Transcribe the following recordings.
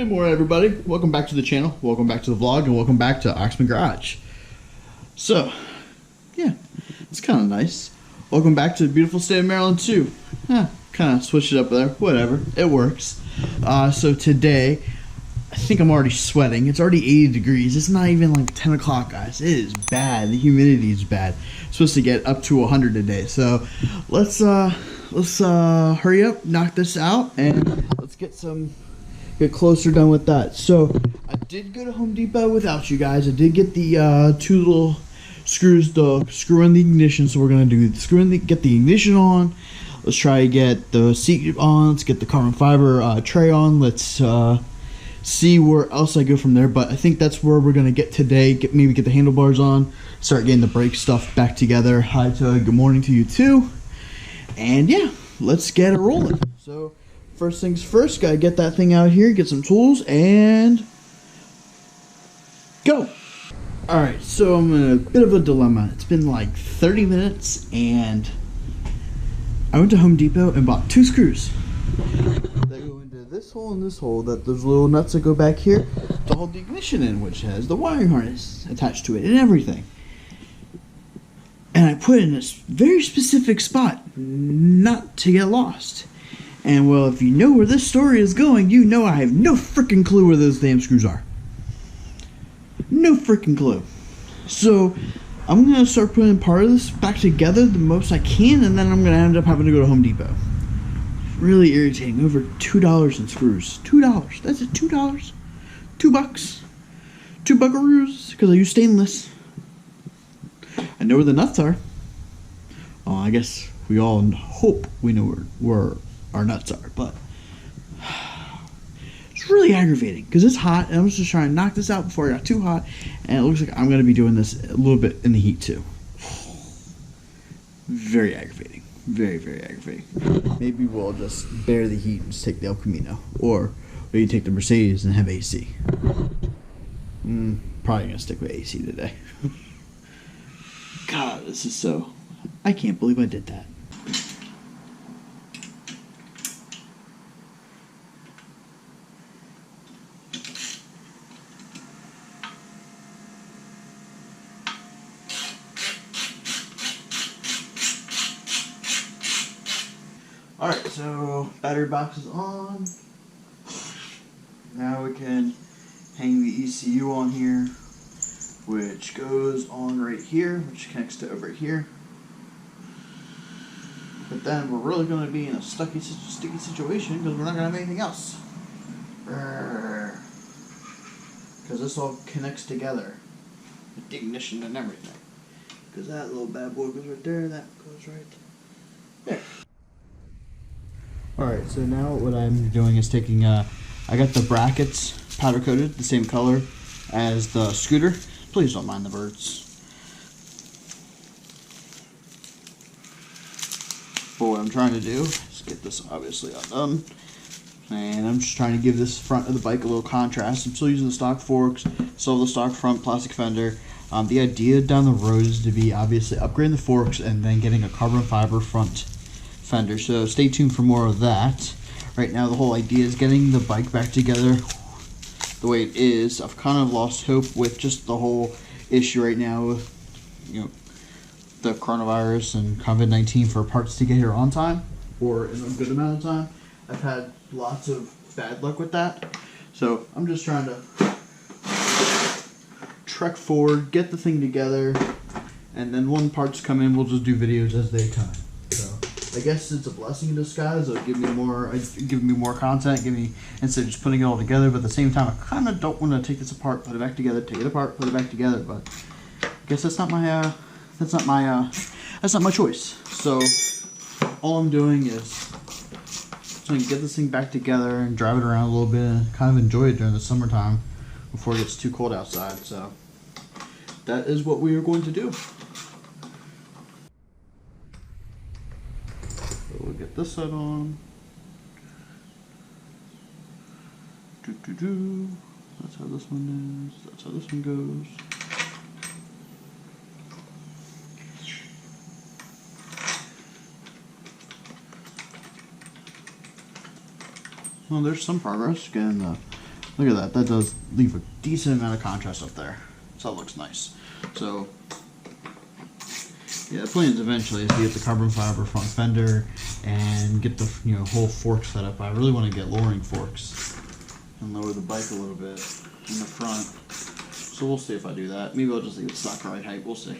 Good morning, everybody. Welcome back to the channel. Welcome back to the vlog, and welcome back to OxmanGarage. So, yeah, it's kind of nice. Welcome back to the beautiful state of Maryland too. Kind of switched it up there. Whatever, it works. So today, I think I'm already sweating. It's already 80 degrees. It's not even like 10 o'clock, guys. It is bad. The humidity is bad. It's supposed to get up to 100 today. So let's hurry up, knock this out, and let's get closer done with that. So I did go to Home Depot without you guys. I did get the two little screws to screw in the ignition. So we're gonna do get the ignition on. Let's try to get the seat on. Let's get the carbon fiber tray on. Let's see where else I go from there. But I think that's where we're gonna get today. Maybe get the handlebars on. Start getting the brake stuff back together. Hi to good morning to you too. And yeah, let's get it rolling. So first things first, gotta get that thing out here, get some tools, and go. Alright, so I'm in a bit of a dilemma. It's been like 30 minutes, and I went to Home Depot and bought two screws. They go into this hole and this hole, those little nuts that go back here to hold the ignition in, which has the wiring harness attached to it and everything. And I put it in a very specific spot, not to get lost. And well, if you know where this story is going, you know I have no freaking clue where those damn screws are. No freaking clue. So I'm going to start putting part of this back together the most I can, and then I'm going to end up having to go to Home Depot. Really irritating. Over $2 in screws. $2. That's it, $2. $2. $2 buckaroos, because I use stainless. I know where the nuts are. Oh, I guess we all hope we know where our nuts are, but it's really aggravating because it's hot, and I'm just trying to knock this out before it got too hot, and it looks like I'm going to be doing this a little bit in the heat too. Very aggravating. Very, very aggravating. Maybe we'll just bear the heat and just take the El Camino, or maybe take the Mercedes and have AC. Probably going to stick with AC today. God, this is so... I can't believe I did that. Alright, so battery box is on. Now we can hang the ECU on here, which goes on right here, which connects to over here. But then we're really going to be in a sticky situation because we're not going to have anything else. Because this all connects together with the ignition and everything. Because that little bad boy goes right there, that goes right there. Alright, so now what I'm doing is taking, I got the brackets powder coated, the same color as the scooter. Please don't mind the birds. But what I'm trying to do is get this obviously undone. And I'm just trying to give this front of the bike a little contrast. I'm still using the stock forks, still the stock front plastic fender. The idea down the road is to be obviously upgrading the forks and then getting a carbon fiber front fender. So stay tuned for more of that. Right now the whole idea is getting the bike back together the way it is. I've kind of lost hope with just the whole issue right now with, the coronavirus and COVID-19 for parts to get here on time or in a good amount of time. I've had lots of bad luck with that. So I'm just trying to trek forward, get the thing together, and then when parts come in, we'll just do videos as they come. So I guess it's a blessing in disguise. It'll give me more content, instead of just putting it all together. But at the same time, I kind of don't want to take this apart, put it back together, take it apart, put it back together. But I guess that's not my choice. So all I'm doing is trying to get this thing back together and drive it around a little bit and kind of enjoy it during the summertime before it gets too cold outside. So that is what we are going to do. So we'll get this side on. That's how this one is. That's how this one goes. Well, there's some progress getting the Look at that. That does leave a decent amount of contrast up there. So that looks nice. So yeah, the plan is eventually is to get the carbon fiber front fender and get the whole fork set up. I really want to get lowering forks and lower the bike a little bit in the front. So we'll see if I do that. Maybe I'll just leave it stock ride height. We'll see.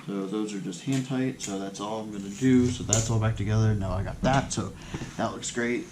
So those are just hand tight. So that's all I'm gonna do. So that's all back together. Now I got that. So that looks great.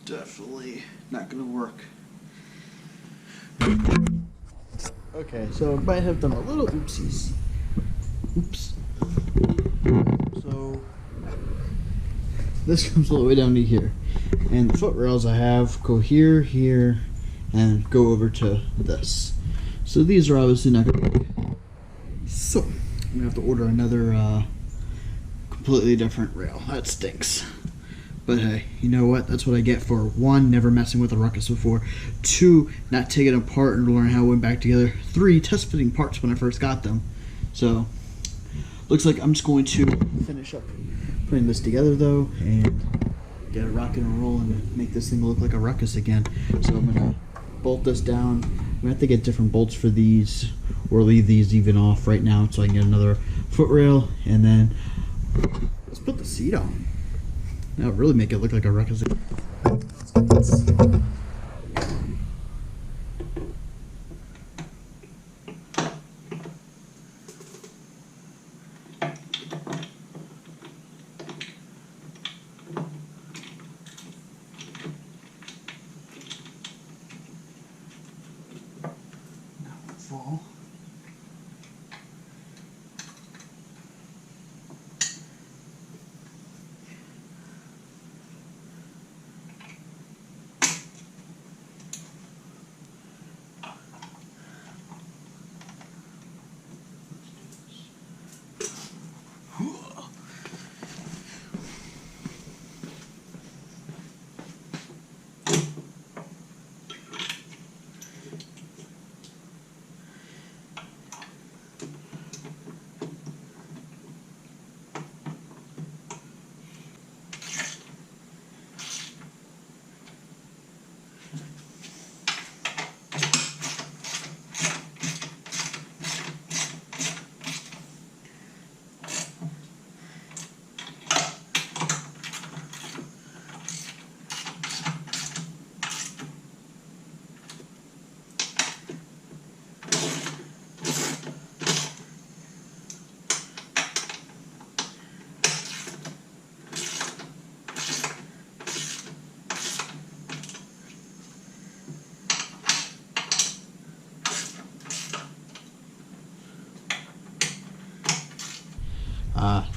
Definitely not gonna work. Okay, so I might have done a little oopsies. Oops. So this comes all the way down to here, and the foot rails I have go here, here, and go over to this. So these are obviously not gonna work. So I'm gonna have to order another completely different rail. That stinks. But hey, you know what? That's what I get for 1, never messing with a Ruckus before. 2, not taking it apart and learning how it went back together. 3, test fitting parts when I first got them. So, looks like I'm just going to finish up putting this together though, and get it rocking and rolling and make this thing look like a Ruckus again. So I'm gonna bolt this down. I'm gonna have to get different bolts for these, or leave these even off right now so I can get another foot rail, and then let's put the seat on. That'll really make it look like a Ruckus. Fall.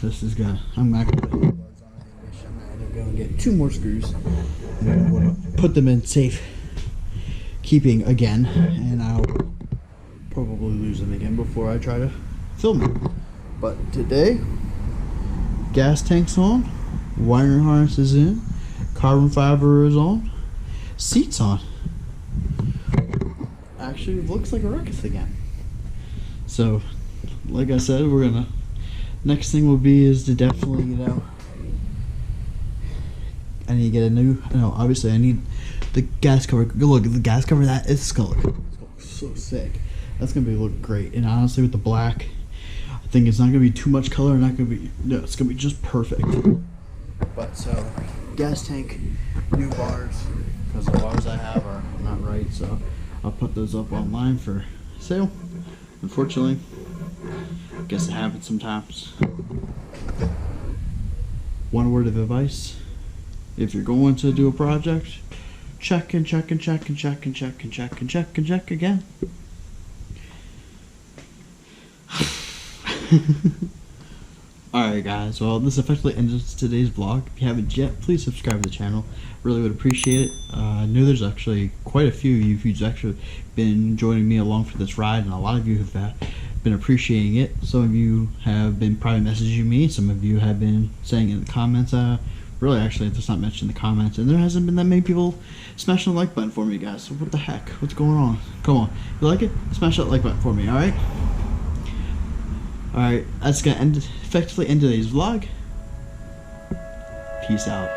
This is gonna, I'm not gonna put any plugs on it. I'm gonna end up going and get 2 more screws. And I'm gonna put them in safe keeping again, and I'll probably lose them again before I try to film it. But today, gas tank's on, wiring harness is in, carbon fiber is on, seats on. Actually, it looks like a Ruckus again. So, like I said, we're gonna, next thing will be is to definitely, I need to get a new, obviously I need the gas cover. Look at the gas cover. That is gonna look so sick. That's gonna look great. And honestly, with the black, I think it's not gonna be too much color. Not gonna be it's gonna be just perfect. But so gas tank, new bars, because the bars I have are not right. So I'll put those up online for sale. Unfortunately, I guess it happens sometimes. One word of advice: if you're going to do a project, check and check and check and check and check and check and check and check again. Alright guys, well this effectively ends today's vlog. If you haven't yet, please subscribe to the channel. Really would appreciate it. I know there's actually quite a few of you who's actually been joining me along for this ride, and a lot of you have been appreciating it. Some of you have been private messaging me, some of you have been saying in the comments, really actually it's not mentioned in the comments, and there hasn't been that many people smashing the like button for me guys. So what the heck? What's going on? Come on. You like it? Smash that like button for me, alright? Alright, that's gonna effectively end today's vlog. Peace out.